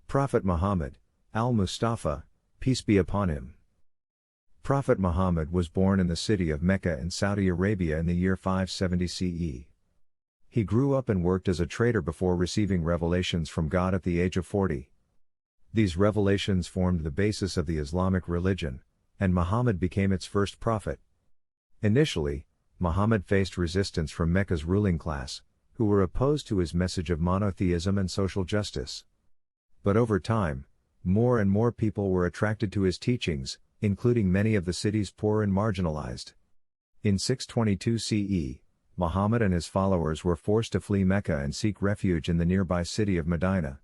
Prophet Muhammad, al-Mustafa, peace be upon him. Prophet Muhammad was born in the city of Mecca in Saudi Arabia in the year 570 CE. He grew up and worked as a trader before receiving revelations from God at the age of 40. These revelations formed the basis of the Islamic religion, and Muhammad became its first prophet. Initially, Muhammad faced resistance from Mecca's ruling class, who were opposed to his message of monotheism and social justice. But over time, more and more people were attracted to his teachings, including many of the city's poor and marginalized. In 622 CE, Muhammad and his followers were forced to flee Mecca and seek refuge in the nearby city of Medina.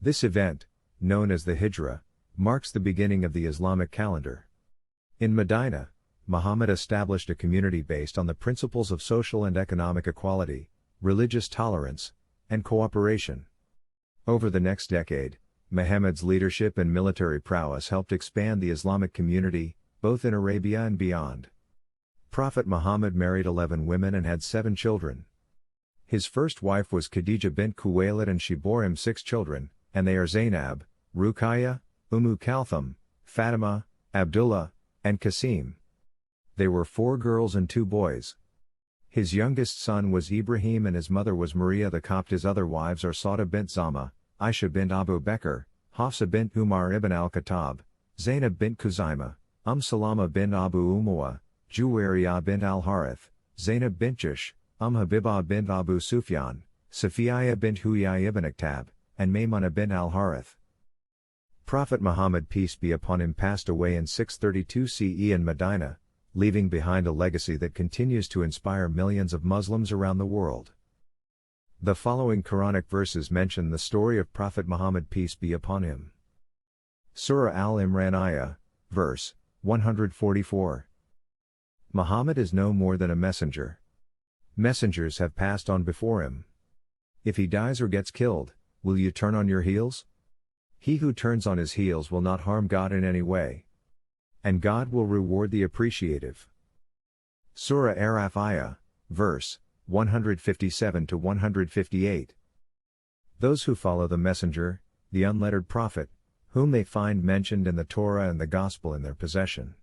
This event, known as the Hijra, marks the beginning of the Islamic calendar. In Medina, Muhammad established a community based on the principles of social and economic equality, religious tolerance, and cooperation. Over the next decade, Muhammad's leadership and military prowess helped expand the Islamic community, both in Arabia and beyond. Prophet Muhammad married 11 women and had 7 children. His first wife was Khadija bint Khuwaylid and she bore him 6 children, and they are Zainab, Ruqayya, Kalthum, Fatima, Abdullah, and Qasim. They were 4 girls and 2 boys. His youngest son was Ibrahim and his mother was Maria the Copt. His other wives are Sauda bint Zama, Aisha bint Abu Bakr, Hafsa bint Umar ibn al-Khattab, Zainab bint Khuzaimah, Salama bint Abu Umayyah, Juwayriyah bint al-Harith, Zainab bint Jahsh, Habibah bint Abu Sufyan, Safiyah bint Huyay ibn Akhtab, and Maymunah bint al-Harith. Prophet Muhammad peace be upon him passed away in 632 CE in Medina, leaving behind a legacy that continues to inspire millions of Muslims around the world. The following Quranic verses mention the story of Prophet Muhammad peace be upon him. Surah Al-Imran Ayah, verse 144. Muhammad is no more than a messenger. Messengers have passed on before him. If he dies or gets killed, will you turn on your heels? He who turns on his heels will not harm God in any way. And God will reward the appreciative. Surah Araf Ayah, verse 157 to 158. Those who follow the messenger, the unlettered prophet, whom they find mentioned in the Torah and the Gospel in their possession.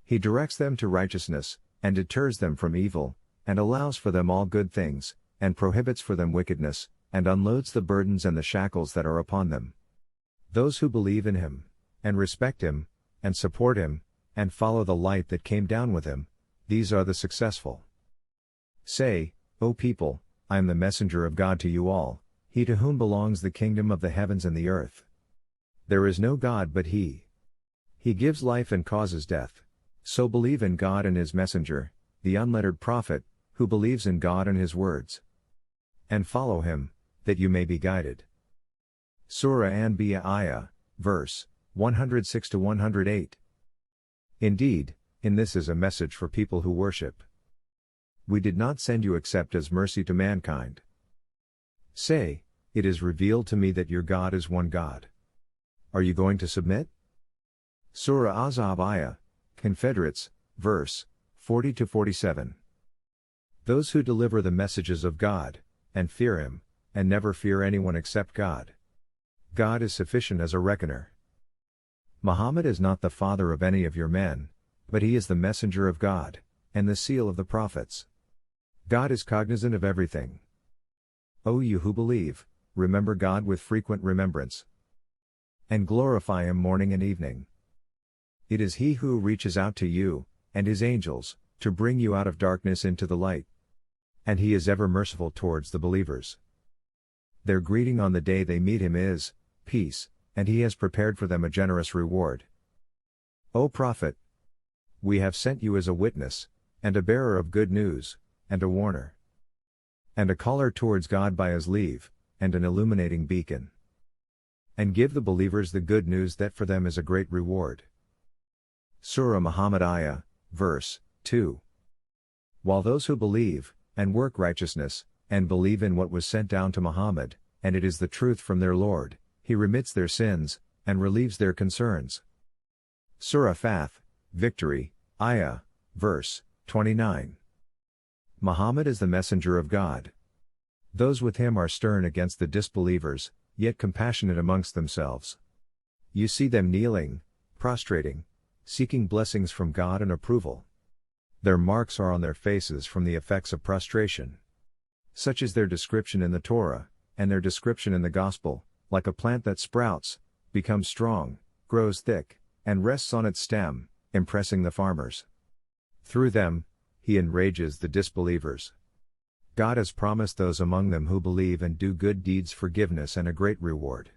He directs them to righteousness, and deters them from evil, and allows for them all good things, and prohibits for them wickedness, and unloads the burdens and the shackles that are upon them. Those who believe in him, and respect him, and support him, and follow the light that came down with him, these are the successful. Say, O people, I am the messenger of God to you all, he to whom belongs the kingdom of the heavens and the earth. There is no God but he. He gives life and causes death. So believe in God and his messenger, the unlettered prophet, who believes in God and his words. And follow him, that you may be guided. Surah Anbiya Ayah, verse 106 to 108. Indeed, in this is a message for people who worship. We did not send you except as mercy to mankind. Say, it is revealed to me that your God is one God. Are you going to submit? Surah Ahzab Ayah, Confederates, verse 40 to 47. Those who deliver the messages of God, and fear him, and never fear anyone except God. God is sufficient as a reckoner. Muhammad is not the father of any of your men, but he is the messenger of God, and the seal of the prophets. God is cognizant of everything. O you who believe, remember God with frequent remembrance, and glorify him morning and evening. It is he who reaches out to you, and his angels, to bring you out of darkness into the light. And he is ever merciful towards the believers. Their greeting on the day they meet him is, peace, and he has prepared for them a generous reward. O Prophet! We have sent you as a witness, and a bearer of good news, and a warner, and a caller towards God by his leave, and an illuminating beacon. And give the believers the good news that for them is a great reward. Surah Muhammad Ayah, verse 2. While those who believe, and work righteousness, and believe in what was sent down to Muhammad, and it is the truth from their Lord, he remits their sins, and relieves their concerns. Surah Fath, Victory, Ayah, verse 29. Muhammad is the messenger of God. Those with him are stern against the disbelievers, yet compassionate amongst themselves. You see them kneeling, prostrating, seeking blessings from God and approval. Their marks are on their faces from the effects of prostration. Such is their description in the Torah, and their description in the Gospel, like a plant that sprouts, becomes strong, grows thick, and rests on its stem, impressing the farmers. Through them, he enrages the disbelievers. God has promised those among them who believe and do good deeds forgiveness and a great reward.